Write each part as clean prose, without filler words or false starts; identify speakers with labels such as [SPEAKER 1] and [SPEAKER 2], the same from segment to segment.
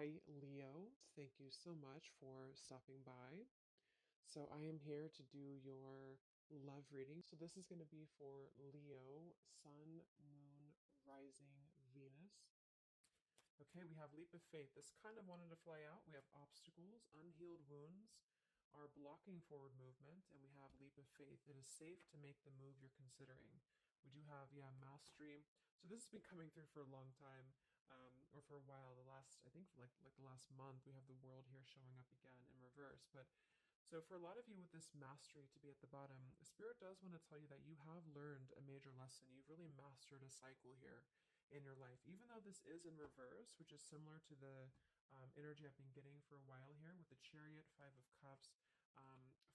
[SPEAKER 1] Hi, Leo. Thank you so much for stopping by. So, I am here to do your love reading. So, this is going to be for Leo, Sun, Moon, Rising, Venus. Okay, we have Leap of Faith. This kind of wanted to fly out. We have obstacles, unhealed wounds are blocking forward movement, and we have Leap of Faith. It is safe to make the move you're considering. We do have, yeah, Mastery. So this has been coming through for a long time, or for a while. The last, I think, for like the last month, we have the World here showing up again in reverse. But so for a lot of you with this Mastery to be at the bottom, Spirit does want to tell you that you have learned a major lesson. You've really mastered a cycle here in your life, even though this is in reverse, which is similar to the energy I've been getting for a while here with the Chariot, Five of Cups,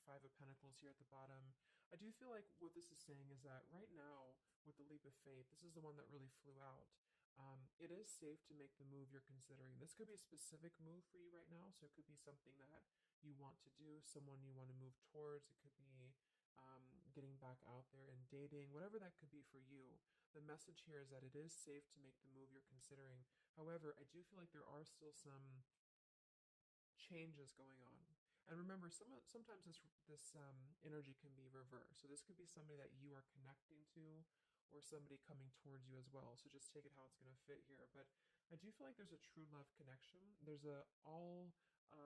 [SPEAKER 1] Five of Pentacles here at the bottom. I do feel like what this is saying is that right now, with the Leap of Faith, this is the one that really flew out. It is safe to make the move you're considering. This could be a specific move for you right now, so it could be something that you want to do, someone you want to move towards. It could be getting back out there and dating, whatever that could be for you. The message here is that it is safe to make the move you're considering. However, I do feel like there are still some changes going on. And remember, sometimes this energy can be reversed. So this could be somebody that you are connecting to, or somebody coming towards you as well. So just take it how it's going to fit here. But I do feel like there's a true love connection. There's a all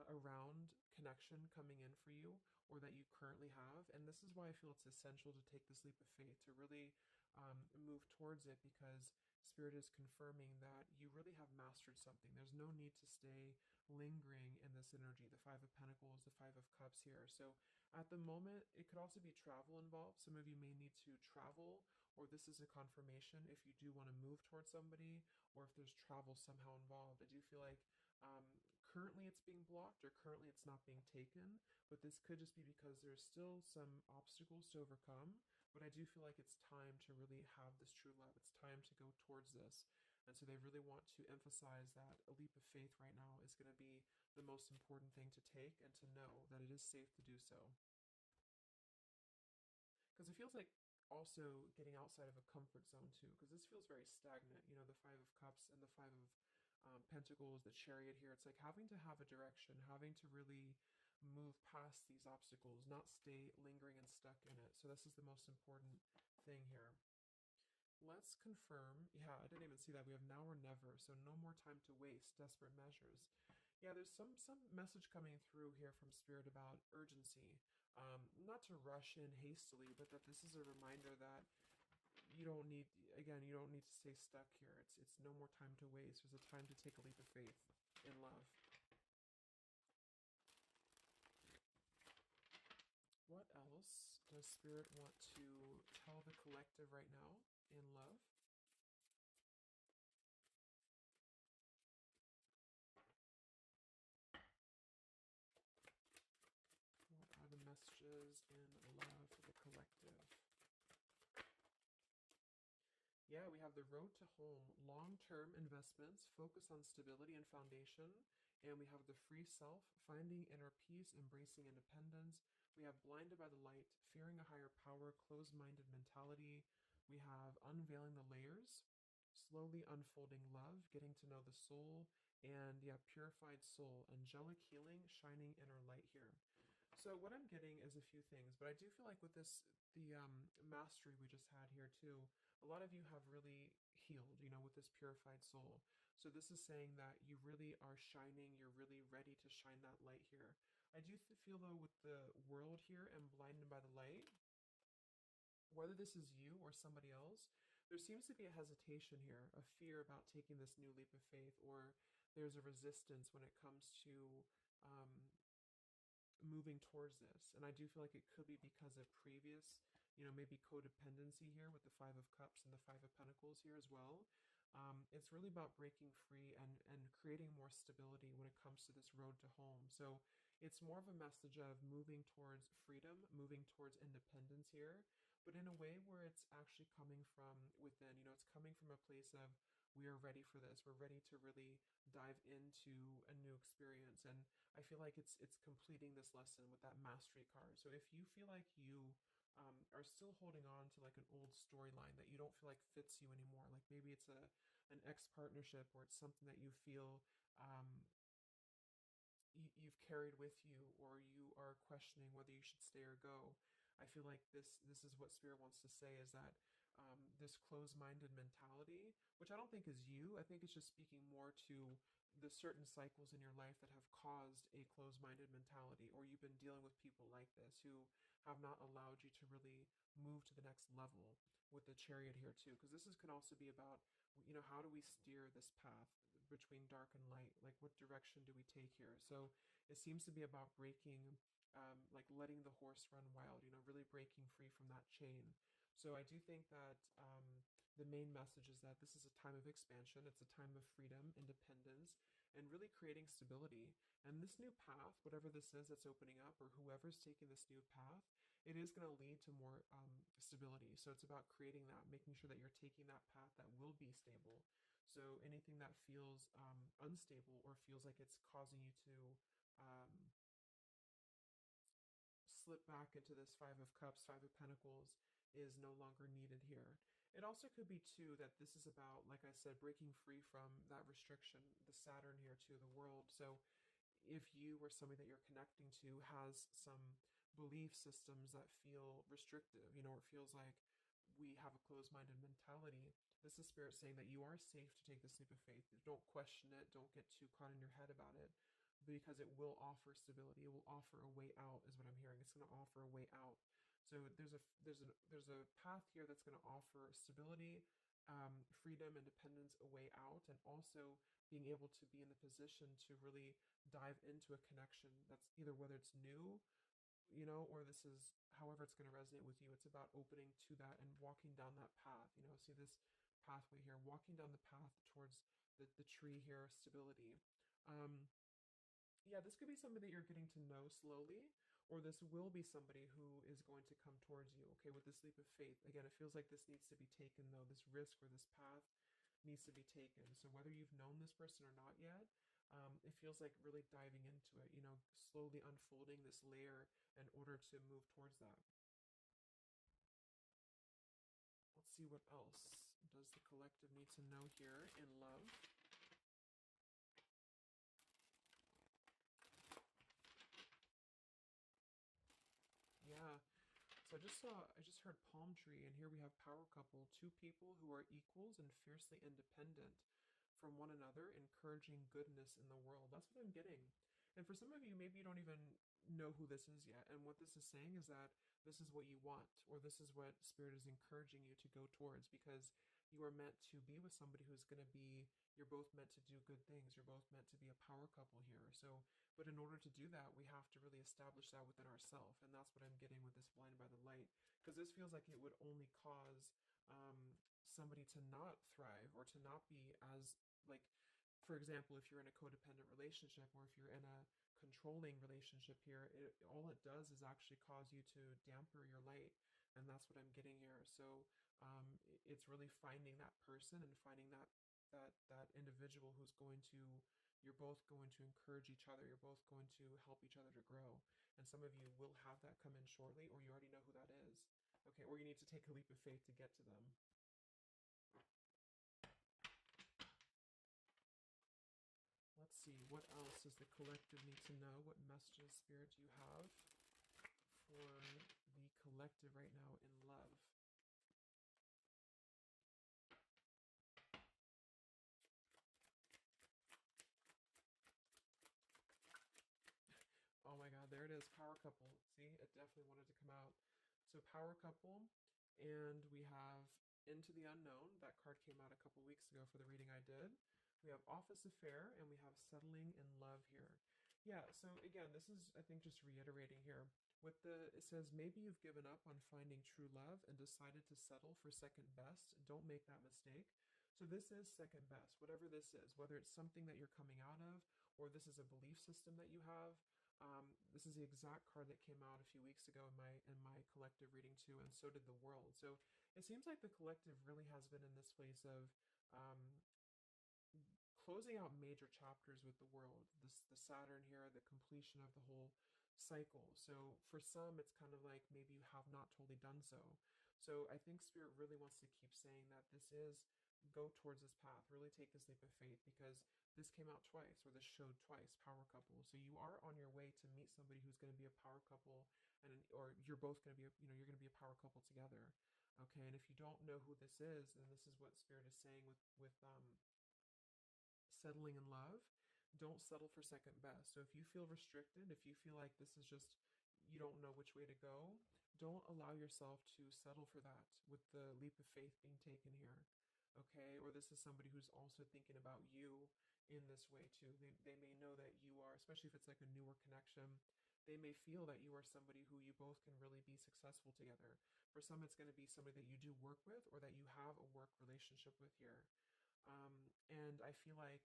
[SPEAKER 1] around connection coming in for you, or that you currently have. And this is why I feel it's essential to take this leap of faith to really move towards it, because Spirit is confirming that you really have mastered something. There's no need to stay lingering in this energy, the Five of Pentacles, the Five of Cups here. So at the moment, it could also be travel involved. Some of you may need to travel, or this is a confirmation if you do want to move towards somebody, or if there's travel somehow involved. I do feel like currently it's being blocked, or currently it's not being taken, but this could just be because there's still some obstacles to overcome. But I do feel like it's time to really have this true love. It's time to go towards this. And so they really want to emphasize that a leap of faith right now is going to be the most important thing to take, and to know that it is safe to do so. Because it feels like also getting outside of a comfort zone too, because this feels very stagnant. You know, the Five of Cups and the Five of Pentacles, the Chariot here. It's like having to have a direction, having to really move past these obstacles, not stay lingering and stuck in it. So this is the most important thing here. Let's confirm. Yeah, I didn't even see that. We have now or never, so no more time to waste. Desperate measures. Yeah, there's some message coming through here from Spirit about urgency. Not to rush in hastily, but that this is a reminder that you don't need, again, you don't need to stay stuck here. It's no more time to waste. There's a time to take a leap of faith in love. What else does Spirit want to tell the collective right now in love? What are the messages in love for the collective? Yeah, we have the road to home, long-term investments, focus on stability and foundation. And we have the free self, finding inner peace, embracing independence. We have blinded by the light, fearing a higher power, closed-minded mentality. We have unveiling the layers, slowly unfolding love, getting to know the soul, and yeah, purified soul, angelic healing, shining inner light here. So what I'm getting is a few things, but I do feel like with this, the mastery we just had here too, a lot of you have really healed, you know, with this purified soul. So this is saying that you really are shining, you're really ready to shine that light here. I do feel though with the world here and blinded by the light, whether this is you or somebody else, there seems to be a hesitation here, a fear about taking this new leap of faith, or there's a resistance when it comes to um, moving towards this. And I do feel like it could be because of previous, you know, maybe codependency here with the Five of Cups and the Five of Pentacles here as well. It's really about breaking free and creating more stability when it comes to this road to home. So it's more of a message of moving towards freedom, moving towards independence here, but in a way where it's actually coming from within. You know, it's coming from a place of, we are ready for this. We're ready to really dive into a new experience. And I feel like it's completing this lesson with that mastery card. So if you feel like you are still holding on to like an old storyline that you don't feel like fits you anymore, like maybe it's an ex partnership, or it's something that you feel you've carried with you, or you are questioning whether you should stay or go. I feel like this is what Spirit wants to say, is that this closed-minded mentality, which I don't think is you. I think it's just speaking more to the certain cycles in your life that have caused a closed-minded mentality, or you've been dealing with people like this who have not allowed you to really move to the next level with the Chariot here too, because this is can also be about, how do we steer this path between dark and light, like what direction do we take here. So it seems to be about breaking, like letting the horse run wild, really breaking free from that chain. So I do think that the main message is that this is a time of expansion. It's a time of freedom, independence, and really creating stability. And this new path, whatever this is that's opening up, or whoever's taking this new path, it is going to lead to more stability. So it's about creating that, making sure that you're taking that path that will be stable. So anything that feels unstable, or feels like it's causing you to slip back into this Five of Cups, Five of Pentacles, is no longer needed here. It also could be too that this is about, like I said, breaking free from that restriction, the Saturn here to the world. So if you or somebody that you're connecting to has some belief systems that feel restrictive, or it feels like we have a closed-minded mentality, this is Spirit saying that you are safe to take this leap of faith. Don't question it. Don't get too caught in your head about it, because it will offer stability. It will offer a way out, is what I'm hearing. It's going to offer a way out. So there's a path here that's going to offer stability, freedom, independence, a way out, and also being able to be in the position to really dive into a connection that's either, whether it's new, or this is however it's going to resonate with you. It's about opening to that and walking down that path. See this pathway here, walking down the path towards the tree here, stability. Um, yeah, this could be somebody that you're getting to know slowly, or this will be somebody who is going to come towards you. Okay, with this leap of faith, again, it feels like this needs to be taken, though. This risk or this path needs to be taken. So whether you've known this person or not yet, it feels like really diving into it, slowly unfolding this layer in order to move towards that. Let's see what else does the collective need to know here in love. Yeah. So I just heard palm tree, and here we have power couple, two people who are equals and fiercely independent from one another, encouraging goodness in the world. That's what I'm getting. And for some of you, maybe you don't even know who this is yet. And what this is saying is that this is what you want, or this is what Spirit is encouraging you to go towards, because you are meant to be with somebody who's going to be, you're both meant to do good things. You're both meant to be a power couple here. So, but in order to do that, we have to really establish that within ourselves. And that's what I'm getting with this Blinded by the Light, because this feels like it would only cause somebody to not thrive, or to not be as, like, for example, if you're in a codependent relationship, or if you're in a controlling relationship here, all it does is actually cause you to damper your light. And that's what I'm getting here. So it's really finding that person, and finding that individual who's going to, you're both going to encourage each other. You're both going to help each other to grow. And some of you will have that come in shortly, or you already know who that is. Okay, or you need to take a leap of faith to get to them. Let's see, what else does the collective need to know? What messages, Spirit, do you have for the collective right now in love? Oh my God, there it is, power couple. See, it definitely wanted to come out. So power couple, and we have Into the Unknown. That card came out a couple weeks ago for the reading I did. We have Office Affair, and we have Settling in Love here. Yeah, so again, this is, I think, just reiterating here. It says, maybe you've given up on finding true love and decided to settle for second best. Don't make that mistake. So this is second best, whatever this is, whether it's something that you're coming out of, or this is a belief system that you have. This is the exact card that came out a few weeks ago in my collective reading too, and so did the world. So it seems like the collective really has been in this place of closing out major chapters with the world. The Saturn here, the completion of the whole cycle. So for some, it's kind of like maybe you have not totally done so. So I think Spirit really wants to keep saying that this is, go towards this path, really take this leap of faith, because this came out twice, or this showed twice, power couple. So you are on your way to meet somebody who's going to be a power couple, or you're both going to be, you're going to be a power couple together. Okay, and if you don't know who this is, then this is what Spirit is saying with settling in love. Don't settle for second best. So if you feel restricted, if you feel like this is just, you don't know which way to go, don't allow yourself to settle for that with the leap of faith being taken here. Okay, or this is somebody who's also thinking about you in this way too. They may know that you are, especially if it's like a newer connection, they may feel that you are somebody who you both can really be successful together. For some, it's going to be somebody that you do work with or that you have a work relationship with here. And I feel like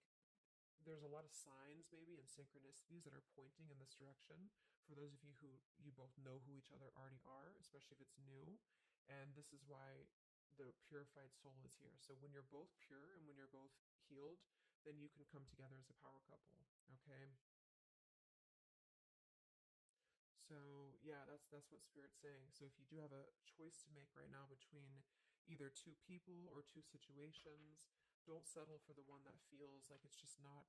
[SPEAKER 1] there's a lot of signs maybe and synchronicities that are pointing in this direction for those of you who you both know who each other already are, especially if it's new. And this is why the purified soul is here. So when you're both pure and when you're both healed, then you can come together as a power couple. Okay. So yeah, that's what Spirit's saying. So if you do have a choice to make right now between either two people or two situations, don't settle for the one that feels like it's just not,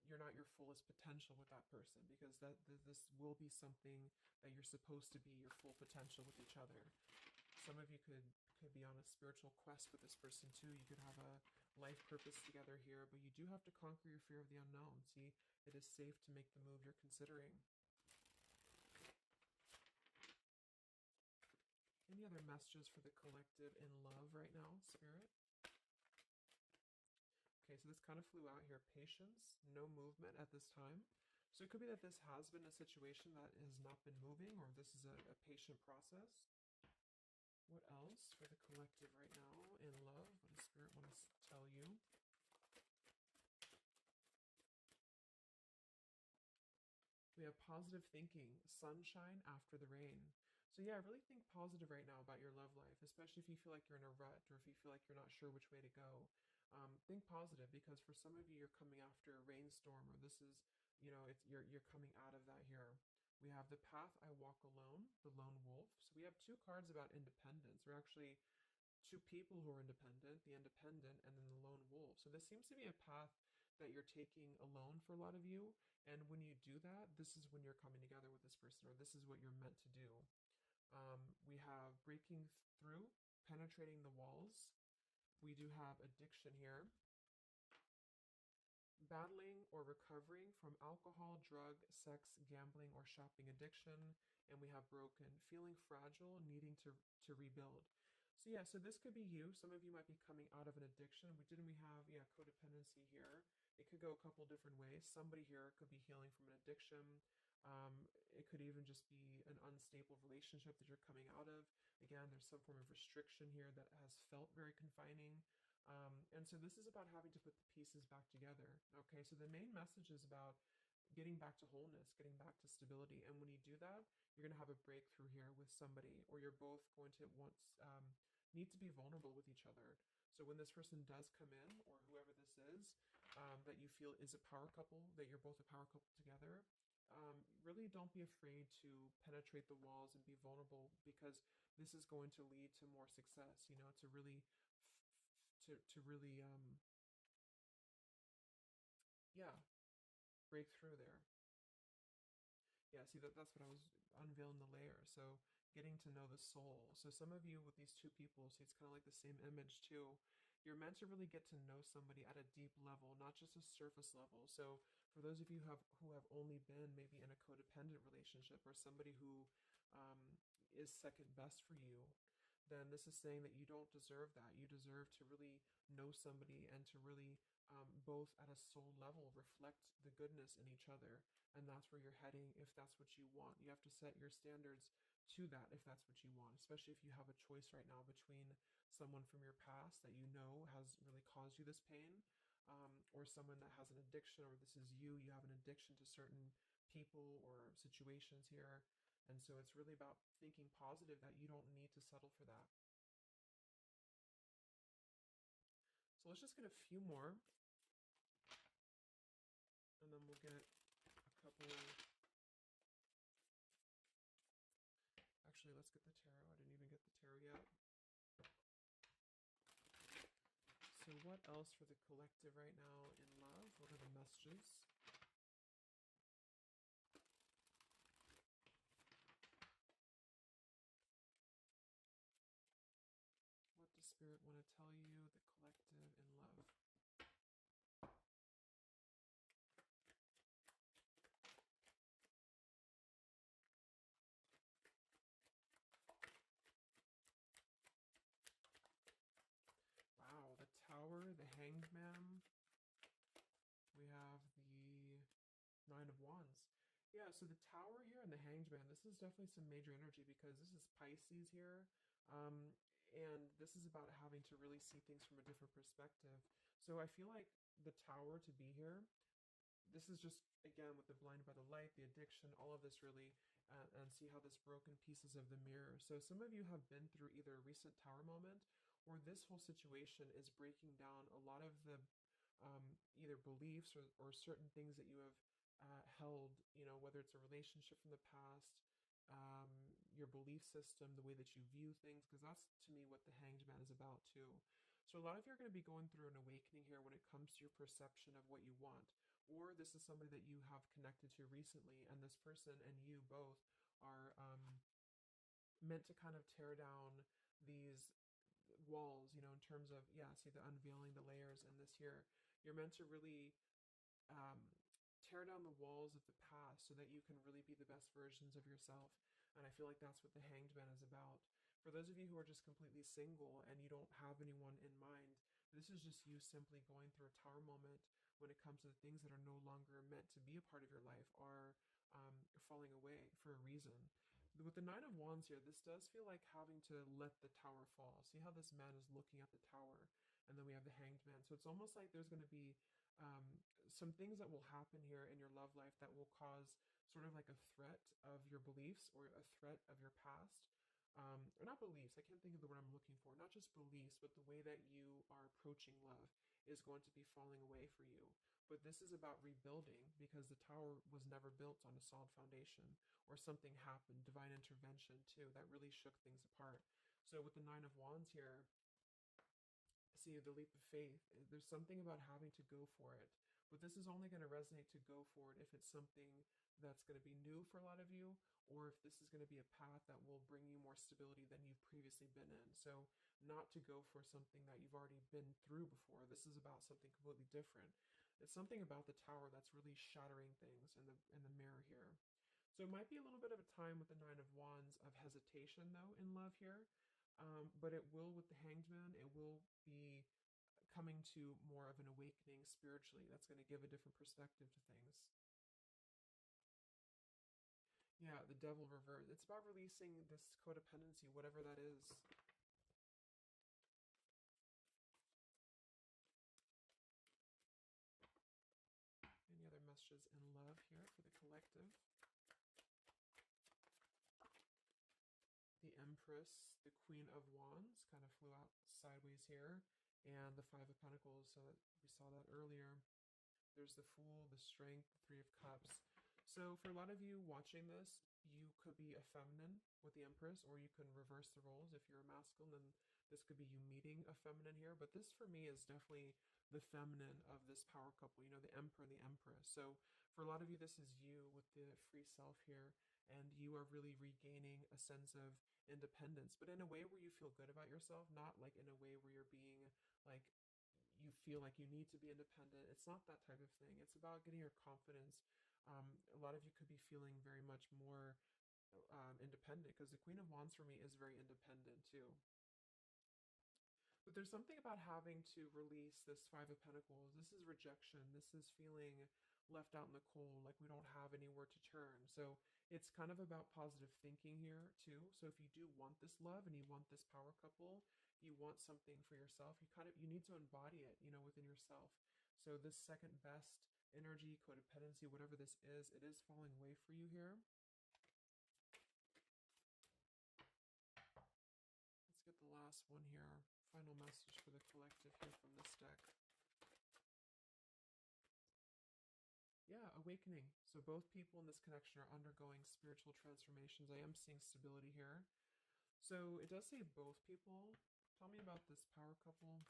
[SPEAKER 1] you're not your fullest potential with that person, because this will be something that you're supposed to be your full potential with each other. Some of you could be on a spiritual quest with this person too. You could have a life purpose together here, but you do have to conquer your fear of the unknown. See, it is safe to make the move you're considering. Any other messages for the collective in love right now, Spirit? Okay, so this kind of flew out here. Patience, no movement at this time. So it could be that this has been a situation that has not been moving, or this is a patient process. What else for the collective right now in love? What does Spirit want to tell you? We have positive thinking, sunshine after the rain. So yeah, really think positive right now about your love life, especially if you feel like you're in a rut or if you feel like you're not sure which way to go. Think positive, because for some of you, you're coming after a rainstorm, or this is, you're coming out of that here. We have the path I walk alone, the lone wolf. So we have two cards about independence, or actually two people who are independent, the independent, and then the lone wolf. So this seems to be a path that you're taking alone for a lot of you. And when you do that, this is when you're coming together with this person, or this is what you're meant to do. We have breaking through, penetrating the walls. We do have addiction here, battling or recovering from alcohol, drug, sex, gambling, or shopping addiction. And we have broken, feeling fragile, needing to rebuild. So yeah, so this could be you. Some of you might be coming out of an addiction. We have, yeah, codependency here. It could go a couple different ways. Somebody here could be healing from an addiction. It could even just be an unstable relationship that you're coming out of. Again, there's some form of restriction here that has felt very confining. And so this is about having to put the pieces back together. Okay, so the main message is about getting back to wholeness, getting back to stability. And when you do that, you're going to have a breakthrough here with somebody, or you're both going to need to be vulnerable with each other. So when this person does come in, or whoever this is, that you feel is a power couple, that you're both a power couple together, really don't be afraid to penetrate the walls and be vulnerable, because this is going to lead to more success, to really to really yeah, break through there. Yeah, see, that's what I was unveiling, the layer. So getting to know the soul. So some of you with these two people, see, it's kind of like the same image too. You're meant to really get to know somebody at a deep level, not just a surface level. So for those of you who have only been maybe in a codependent relationship, or somebody who is second best for you, then this is saying that you don't deserve that. You deserve to really know somebody, and to really both at a soul level reflect the goodness in each other. And that's where you're heading if that's what you want. You have to set your standards to that if that's what you want, especially if you have a choice right now between someone from your past that you know has really caused you this pain, or someone that has an addiction, or this is you have an addiction to certain people or situations here. And so it's really about thinking positive, that you don't need to settle for that. So let's just get a few more, and then we'll get a couple. Actually, let's get the tarot. I didn't even get the tarot yet. So what else else for the collective right now in love? What are the messages? What does Spirit want to tell you, the collective in love? Wow, the Tower, the Hanged Man. We have the Nine of Wands. Yeah, so the Tower here and the Hanged Man, this is definitely some major energy because this is Pisces here. Um, and this is about having to really see things from a different perspective. So I feel like the Tower to be here, this is just again with the blinded by the light, the addiction, all of this really, and see how this broken pieces of the mirror. So some of you have been through either a recent tower moment, or this whole situation is breaking down a lot of the either beliefs or certain things that you have held. You know, whether it's a relationship from the past, your belief system, the way that you view things, because that's to me what the Hanged Man is about too. So a lot of you are going to be going through an awakening here when it comes to your perception of what you want, or this is somebody that you have connected to recently, and this person and you both are meant to kind of tear down these walls, you know, in terms of, yeah, see the unveiling the layers in this here. You're meant to really um, tear down the walls of the past so that you can really be the best versions of yourself. And I feel like that's what the Hanged Man is about. For those of you who are just completely single and you don't have anyone in mind, this is just you simply going through a tower moment when it comes to the things that are no longer meant to be a part of your life, are falling away for a reason. With the Nine of Wands here, this does feel like having to let the tower fall. See how this man is looking at the tower, and then we have the Hanged Man. So it's almost like there's going to be some things that will happen here in your love life that will cause sort of like a threat of your beliefs or a threat of your past. Or not beliefs, I can't think of the word I'm looking for. Not just beliefs, but the way that you are approaching love is going to be falling away for you. But this is about rebuilding because the tower was never built on a solid foundation, or something happened, divine intervention too, that really shook things apart. So with the Nine of Wands here, see the leap of faith. There's something about having to go for it, but this is only going to resonate to go for it if it's something that's going to be new for a lot of you, or if this is going to be a path that will bring you more stability than you've previously been in. So not to go for something that you've already been through before. This is about something completely different. It's something about the tower that's really shattering things in the mirror here. So it might be a little bit of a time with the Nine of Wands of hesitation, though, in love here. But it will, with the Hanged Man, it will be coming to more of an awakening spiritually. That's going to give a different perspective to things. Yeah, the Devil reverse. It's about releasing this codependency, whatever that is. Any other messages in love here for the collective? The Empress, the Queen of Wands, kind of flew out sideways here, and the Five of Pentacles, so that we saw that earlier. There's the Fool, the Strength, the Three of Cups. So for a lot of you watching this, you could be a feminine with the Empress, or you can reverse the roles. If you're a masculine, then this could be you meeting a feminine here. But this for me is definitely the feminine of this power couple, you know, the Emperor and the Empress. So for a lot of you, this is you with the free self here, and you are really regaining a sense of independence, but in a way where you feel good about yourself, not like in a way where you're being like, you feel like you need to be independent. It's not that type of thing. It's about getting your confidence. A lot of you could be feeling very much more independent, because the Queen of Wands for me is very independent too. But there's something about having to release this Five of Pentacles. This is rejection. This is feeling left out in the cold, like we don't have anywhere to turn. So it's kind of about positive thinking here too. So if you do want this love and you want this power couple, you want something for yourself, you need to embody it, you know, within yourself. So this second best energy, codependency, whatever this is, it is falling away for you here. Let's get the last one here. Final message for the collective here from this deck. Yeah, awakening. So both people in this connection are undergoing spiritual transformations. I am seeing stability here. So it does say both people. Tell me about this power couple.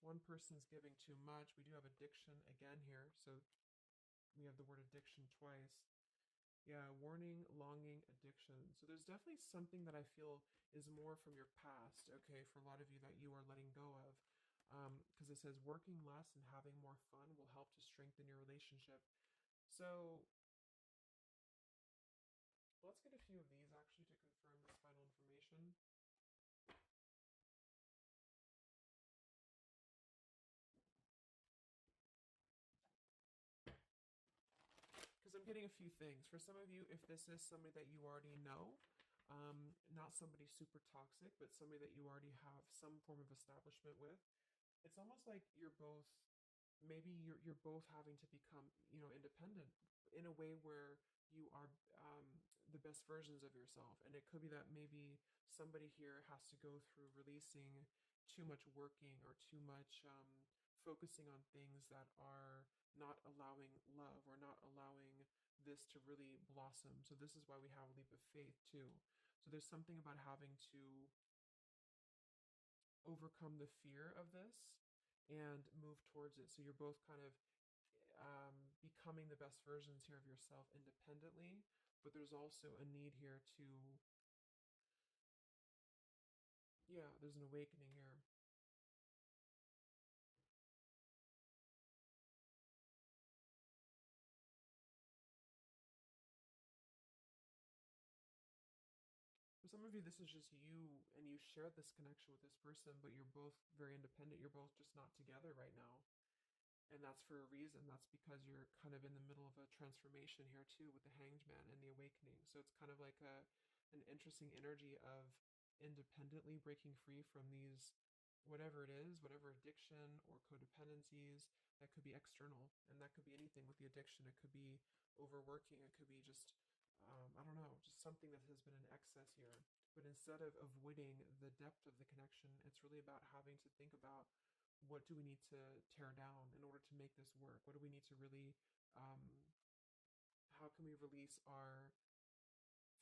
[SPEAKER 1] One person's giving too much. We do have addiction again here. So we have the word addiction twice. Yeah, warning, longing, addiction. So there's definitely something that I feel is more from your past, okay, for a lot of you that you are letting go of. Because it says working less and having more fun will help to strengthen your relationship. So let's get a few of these actually to confirm this final information. Because I'm getting a few things. For some of you, if this is somebody that you already know, not somebody super toxic, but somebody that you already have some form of establishment with, it's almost like you're both, maybe you're both having to become, independent in a way where you are the best versions of yourself. And it could be that maybe somebody here has to go through releasing too much working or too much focusing on things that are not allowing love or not allowing this to really blossom. So this is why we have a leap of faith too. So there's something about having to overcome the fear of this and move towards it. So you're both kind of becoming the best versions here of yourself independently, but there's also a need here to, yeah, there's an awakening here. For some of you, this is just you and you share this connection with this person, but you're both very independent. You're both just not together right now. And that's for a reason. That's because you're kind of in the middle of a transformation here too with the Hanged Man and the awakening. So it's kind of like an interesting energy of independently breaking free from these, whatever it is, whatever addiction or codependencies that could be external, and that could be anything with the addiction. It could be overworking. It could be just I don't know, just something that has been in excess here. But instead of avoiding the depth of the connection, it's really about having to think about, what do we need to tear down in order to make this work? What do we need to really, how can we release our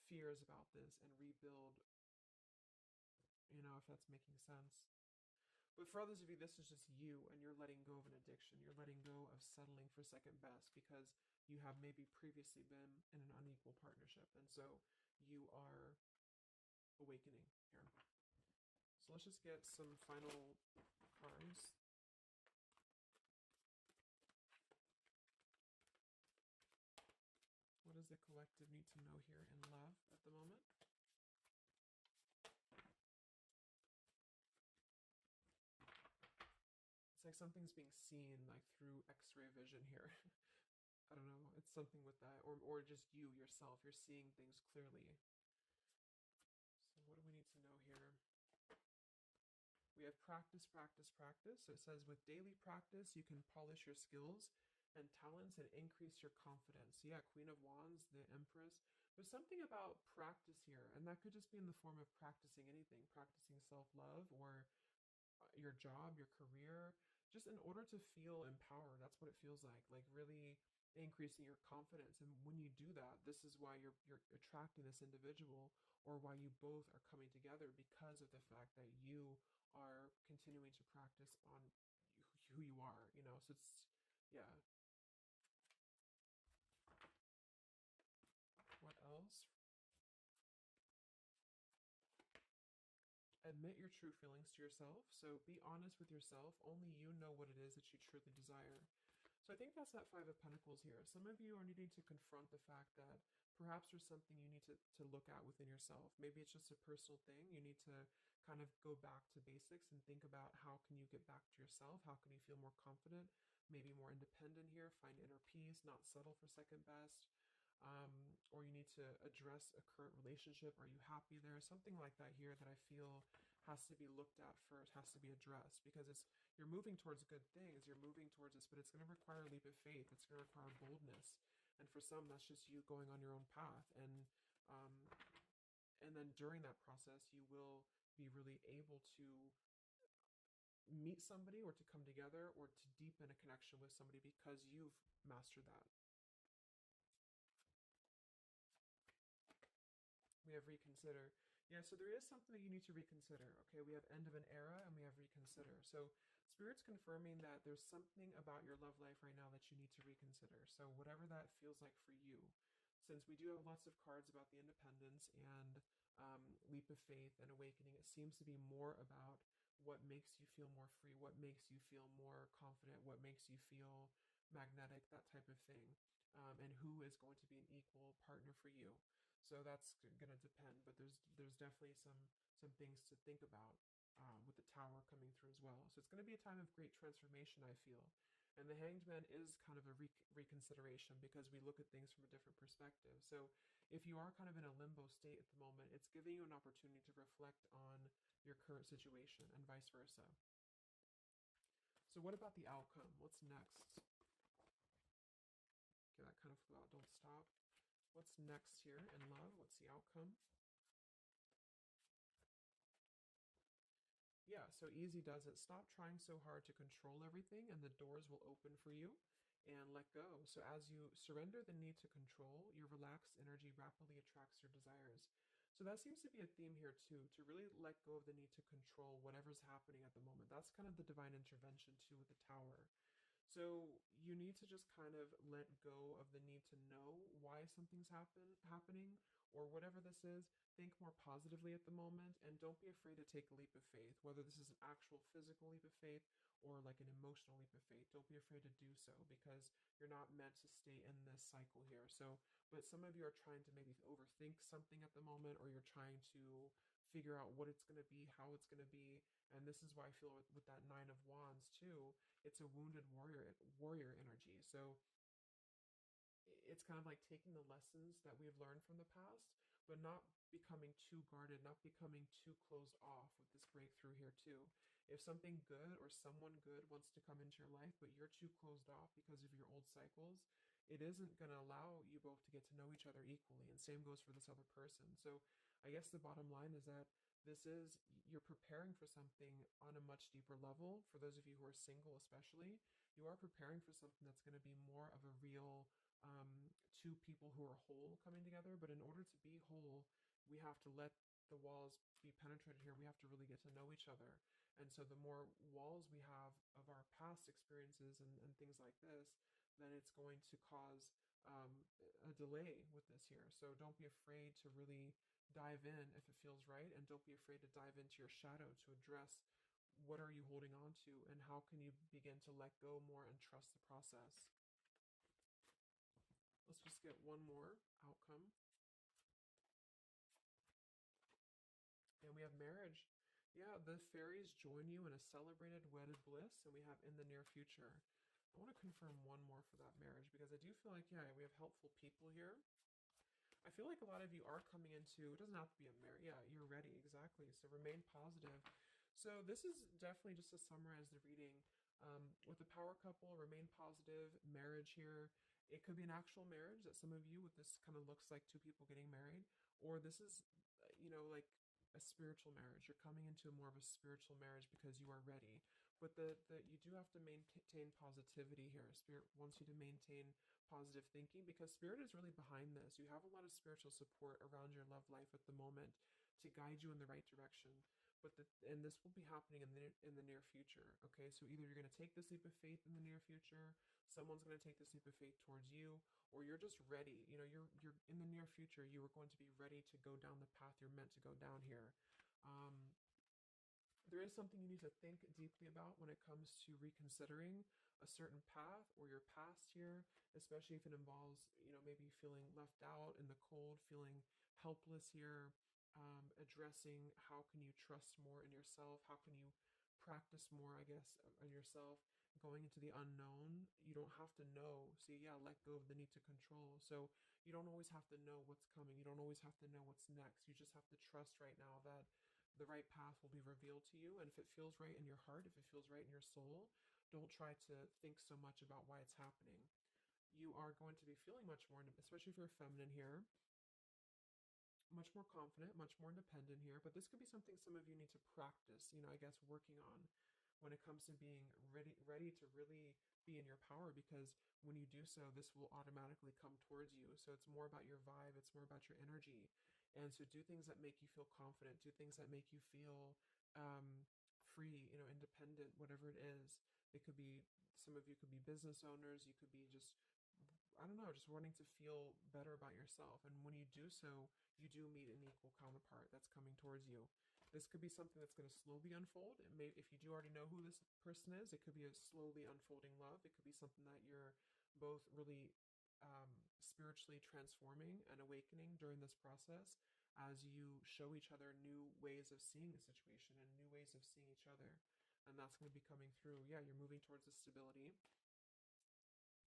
[SPEAKER 1] fears about this and rebuild, if that's making sense? But for others of you, this is just you and you're letting go of an addiction. You're letting go of settling for second best because you have maybe previously been in an unequal partnership. And so you are awakening here. So let's just get some final cards. What does the collective need to know here in love at the moment? It's like something's being seen like through x-ray vision here. I don't know, it's something with that, or just you yourself, you're seeing things clearly. So what do we need to know here? We have practice, practice, practice. So it says with daily practice, you can polish your skills and talents and increase your confidence. So yeah, Queen of Wands, the Empress. There's something about practice here, and that could just be in the form of practicing anything, practicing self-love or your job, your career, just in order to feel empowered. That's what it feels like really increasing your confidence. And when you do that, this is why you're attracting this individual, or why you both are coming together, because of the fact that you are continuing to practice on who you are, So it's, yeah. What else? Admit your true feelings to yourself. So be honest with yourself. Only you know what it is that you truly desire. So I think that's that Five of Pentacles here. Some of you are needing to confront the fact that perhaps there's something you need to look at within yourself. Maybe it's just a personal thing. You need to kind of go back to basics and think about, how can you get back to yourself? How can you feel more confident, maybe more independent here, find inner peace, not settle for second best. Or you need to address a current relationship. Are you happy there? Something like that here that I feel has to be looked at first, has to be addressed, because you're moving towards good things, you're moving towards this, but it's going to require a leap of faith. It's going to require boldness, and for some, that's just you going on your own path, um, and then during that process, you will be really able to meet somebody, or to come together, or to deepen a connection with somebody because you've mastered that. We have reconsider. Yeah, so there is something that you need to reconsider. Okay, we have end of an era and we have reconsider. So Spirit's confirming that there's something about your love life right now that you need to reconsider. So, whatever that feels like for you, since we do have lots of cards about the independence and leap of faith and awakening, it seems to be more about what makes you feel more free, what makes you feel more confident, what makes you feel magnetic, that type of thing, and who is going to be an equal partner for you. So that's going to depend, but there's definitely some things to think about with the tower coming through as well. So it's going to be a time of great transformation, I feel. And the Hanged Man is kind of a reconsideration because we look at things from a different perspective. So if you are kind of in a limbo state at the moment, it's giving you an opportunity to reflect on your current situation and vice versa. So what about the outcome? What's next? Okay, that kind of flew out. Don't stop. What's next here in love? What's the outcome? Yeah, so easy does it. Stop trying so hard to control everything, and the doors will open for you, and let go. So as you surrender the need to control, your relaxed energy rapidly attracts your desires. So that seems to be a theme here too, to really let go of the need to control whatever's happening at the moment. That's kind of the divine intervention too with the tower. So you need to just kind of let go of the need to know why something's happening or whatever this is. Think more positively at the moment and don't be afraid to take a leap of faith, whether this is an actual physical leap of faith or like an emotional leap of faith. Don't be afraid to do so because you're not meant to stay in this cycle here. So, but some of you are trying to maybe overthink something at the moment, or you're trying to figure out what it's going to be, how it's going to be. And this is why I feel with that Nine of Wands too, it's a wounded warrior energy. So it's kind of like taking the lessons that we've learned from the past, but not becoming too guarded, not becoming too closed off with this breakthrough here too. If something good or someone good wants to come into your life, but you're too closed off because of your old cycles, it isn't going to allow you both to get to know each other equally. And same goes for this other person. So I guess the bottom line is that this is you're preparing for something on a much deeper level. For those of you who are single, especially, you are preparing for something that's going to be more of a real two people who are whole coming together. But in order to be whole, we have to let the walls be penetrated here. We have to really get to know each other. And so the more walls we have of our past experiences and things like this, then it's going to cause a delay with this here. So don't be afraid to really dive in if it feels right. And don't be afraid to dive into your shadow to address what are you holding on to and how can you begin to let go more and trust the process. Let's just get one more outcome. And we have marriage. Yeah, the fairies join you in a celebrated wedded bliss, and we have in the near future. I want to confirm one more for that marriage because I do feel like, yeah, we have helpful people here. I feel like a lot of you are coming into, it doesn't have to be a marriage. Yeah, you're ready. Exactly. So remain positive. So this is definitely just to summarize the reading. With the power couple, remain positive, marriage here. It could be an actual marriage that some of you with this kind of looks like two people getting married, or this is, like a spiritual marriage. You're coming into more of a spiritual marriage because you are ready. But the you do have to maintain positivity here. Spirit wants you to maintain positive thinking because spirit is really behind this. You have a lot of spiritual support around your love life at the moment to guide you in the right direction. And this will be happening in the near future. Okay, so either you're going to take this leap of faith in the near future, someone's going to take this leap of faith towards you, or you're just ready. You're in the near future. You are going to be ready to go down the path you're meant to go down here. Um, there is something you need to think deeply about when it comes to reconsidering a certain path or your past here, especially if it involves, maybe feeling left out in the cold, feeling helpless here, addressing how can you trust more in yourself, how can you practice more, I guess, on yourself, going into the unknown. You don't have to know. See, yeah, let go of the need to control. So you don't always have to know what's coming. You don't always have to know what's next. You just have to trust right now that the right path will be revealed to you. And if it feels right in your heart, if it feels right in your soul, don't try to think so much about why it's happening. You are going to be feeling much more, especially if you're feminine here, much more confident, much more independent here. But this could be something some of you need to practice, I guess, working on when it comes to being ready to really be in your power, because when you do so, this will automatically come towards you. So it's more about your vibe, it's more about your energy. And so do things that make you feel confident, do things that make you feel free, independent, whatever it is. It could be, some of you could be business owners, you could be just, I don't know, just wanting to feel better about yourself. And when you do so, you do meet an equal counterpart that's coming towards you. This could be something that's going to slowly unfold. It may, if you do already know who this person is, it could be a slowly unfolding love. It could be something that you're both really spiritually transforming and awakening during this process as you show each other new ways of seeing the situation and new ways of seeing each other. And that's going to be coming through. Yeah, you're moving towards this stability.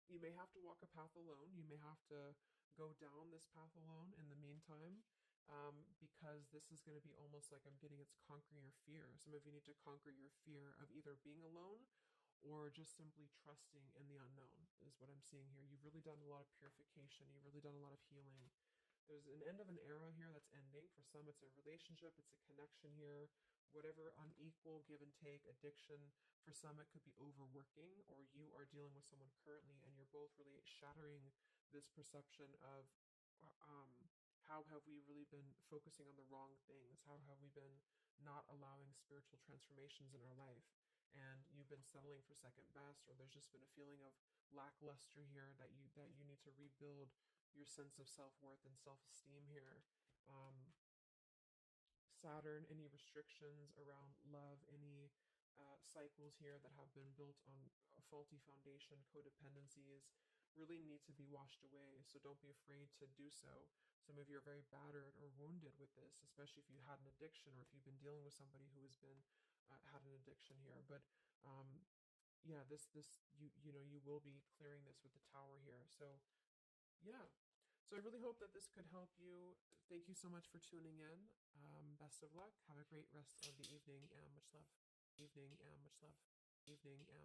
[SPEAKER 1] You may have to walk a path alone. You may have to go down this path alone in the meantime, because this is going to be almost like, I'm getting, it's conquering your fear. Some of you need to conquer your fear of either being alone or just simply trusting in the unknown, is what I'm seeing here. You've really done a lot of purification. You've really done a lot of healing. There's an end of an era here that's ending. For some, it's a relationship, it's a connection here, whatever unequal give and take, addiction. For some, it could be overworking, or you are dealing with someone currently and you're both really shattering this perception of, um, how have we really been focusing on the wrong things? How have we been not allowing spiritual transformations in our life? And you've been settling for second best, or there's just been a feeling of lackluster here, that you need to rebuild your sense of self-worth and self-esteem here. Um, Saturn, any restrictions around love, any cycles here that have been built on a faulty foundation, codependencies, really need to be washed away. So don't be afraid to do so. Some of you are very battered or wounded with this, especially if you had an addiction, or if you've been dealing with somebody who has been had an addiction here. But yeah, this you will be clearing this with the Tower here. So yeah. So I really hope that this could help you. Thank you so much for tuning in. Best of luck. Have a great rest of the evening, and much love. Evening, and much love. Evening, and